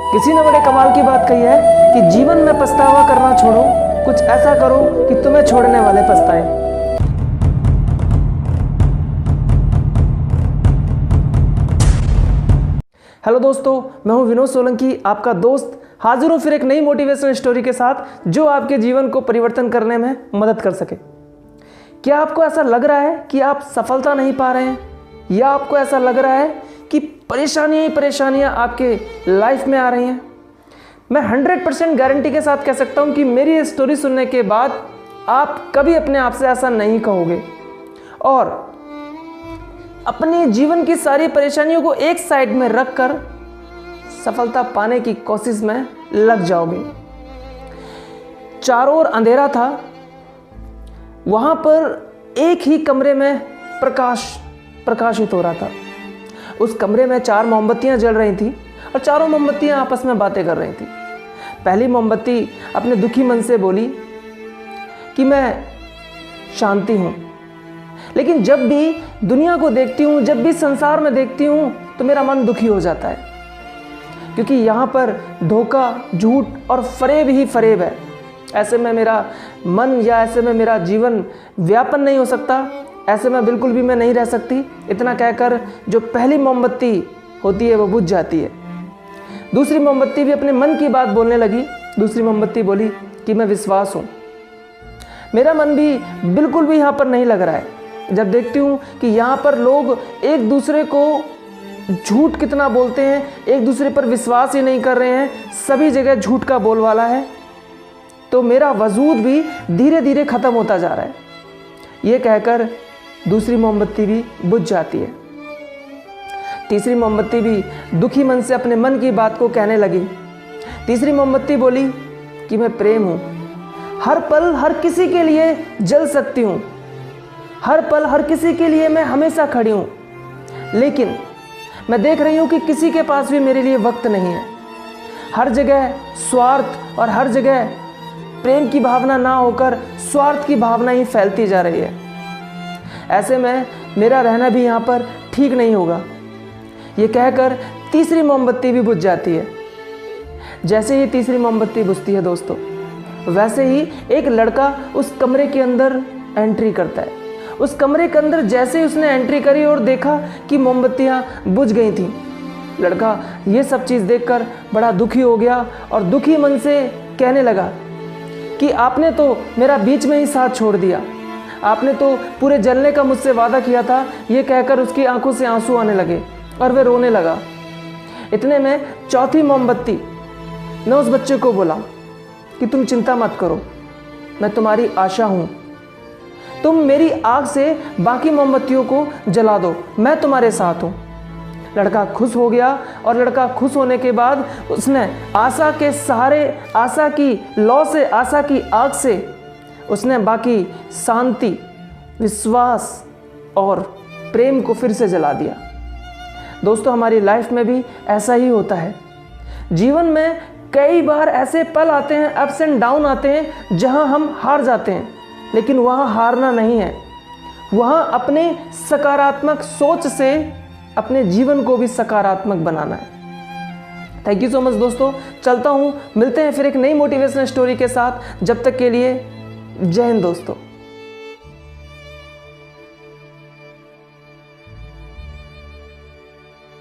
किसी ने बड़े कमाल की बात कही है कि जीवन में पछतावा करना छोड़ो, कुछ ऐसा करो कि तुम्हें छोड़ने वाले पछताएं। हेलो दोस्तों, मैं हूं विनोद सोलंकी, आपका दोस्त। हाजिर हूं फिर एक नई मोटिवेशनल स्टोरी के साथ जो आपके जीवन को परिवर्तन करने में मदद कर सके। क्या आपको ऐसा लग रहा है कि आप सफलता नहीं पा रहे हैं, या आपको ऐसा लग रहा है कि परेशानियां ही परेशानियां आपके लाइफ में आ रही हैं? मैं 100% गारंटी के साथ कह सकता हूं कि मेरी ये स्टोरी सुनने के बाद आप कभी अपने आप से ऐसा नहीं कहोगे और अपने जीवन की सारी परेशानियों को एक साइड में रखकर सफलता पाने की कोशिश में लग जाओगे। चारों ओर अंधेरा था, वहां पर एक ही कमरे में प्रकाशित हो रहा था। उस कमरे में 4 मोमबत्तियां जल रही थी और चारों मोमबत्तियां आपस में बातें कर रही थी। पहली मोमबत्ती अपने दुखी मन से बोली कि मैं शांति हूं, लेकिन जब भी दुनिया को देखती हूं, जब भी संसार में देखती हूं, तो मेरा मन दुखी हो जाता है, क्योंकि यहाँ पर धोखा, झूठ और फरेब ही फरेब है। ऐसे में मेरा मन या ऐसे में मेरा जीवन व्यापन नहीं हो सकता, ऐसे में बिल्कुल भी मैं नहीं रह सकती। इतना कहकर जो पहली मोमबत्ती होती है वो बुझ जाती है। दूसरी मोमबत्ती भी अपने मन की बात बोलने लगी। दूसरी मोमबत्ती बोली कि मैं विश्वास हूँ। मेरा मन भी बिल्कुल भी यहाँ पर नहीं लग रहा है। जब देखती हूँ कि यहाँ पर लोग एक दूसरे को झूठ कितना बोलते हैं, एक दूसरे पर विश्वास ही नहीं कर रहे हैं, सभी जगह झूठ का बोलबाला है, तो मेरा वजूद भी धीरे धीरे ख़त्म होता जा रहा है। ये कहकर दूसरी मोमबत्ती भी बुझ जाती है। तीसरी मोमबत्ती भी दुखी मन से अपने मन की बात को कहने लगी। तीसरी मोमबत्ती बोली कि मैं प्रेम हूँ, हर पल हर किसी के लिए जल सकती हूँ, हर पल हर किसी के लिए मैं हमेशा खड़ी हूँ, लेकिन मैं देख रही हूँ कि किसी के पास भी मेरे लिए वक्त नहीं है। हर जगह स्वार्थ और हर जगह प्रेम की भावना ना होकर स्वार्थ की भावना ही फैलती जा रही है। ऐसे में मेरा रहना भी यहाँ पर ठीक नहीं होगा। ये कहकर तीसरी मोमबत्ती भी बुझ जाती है। जैसे ही तीसरी मोमबत्ती बुझती है दोस्तों, वैसे ही एक लड़का उस कमरे के अंदर एंट्री करता है। उस कमरे के अंदर जैसे ही उसने एंट्री करी और देखा कि मोमबत्तियाँ बुझ गई थीं, लड़का ये सब चीज़ देखकर बड़ा दुखी हो गया और दुखी मन से कहने लगा कि आपने तो मेरा बीच में ही साथ छोड़ दिया, आपने तो पूरे जलने का मुझसे वादा किया था। ये कहकर उसकी आंखों से आंसू आने लगे और वह रोने लगा। इतने में चौथी मोमबत्ती ने उस बच्चे को बोला कि तुम चिंता मत करो, मैं तुम्हारी आशा हूँ, तुम मेरी आग से बाकी मोमबत्तियों को जला दो, मैं तुम्हारे साथ हूँ। लड़का खुश हो गया और लड़का खुश होने के बाद उसने आशा के सहारे, आशा की लौ से, आशा की आग से उसने बाकी शांति, विश्वास और प्रेम को फिर से जला दिया। दोस्तों, हमारी लाइफ में भी ऐसा ही होता है। जीवन में कई बार ऐसे पल आते हैं, अप्स एंड डाउन आते हैं, जहां हम हार जाते हैं, लेकिन वहां हारना नहीं है, वहां अपने सकारात्मक सोच से अपने जीवन को भी सकारात्मक बनाना है। थैंक यू सो मच दोस्तों, चलता हूं, मिलते हैं फिर एक नई मोटिवेशनल स्टोरी के साथ। जब तक के लिए जय हिंद दोस्तों।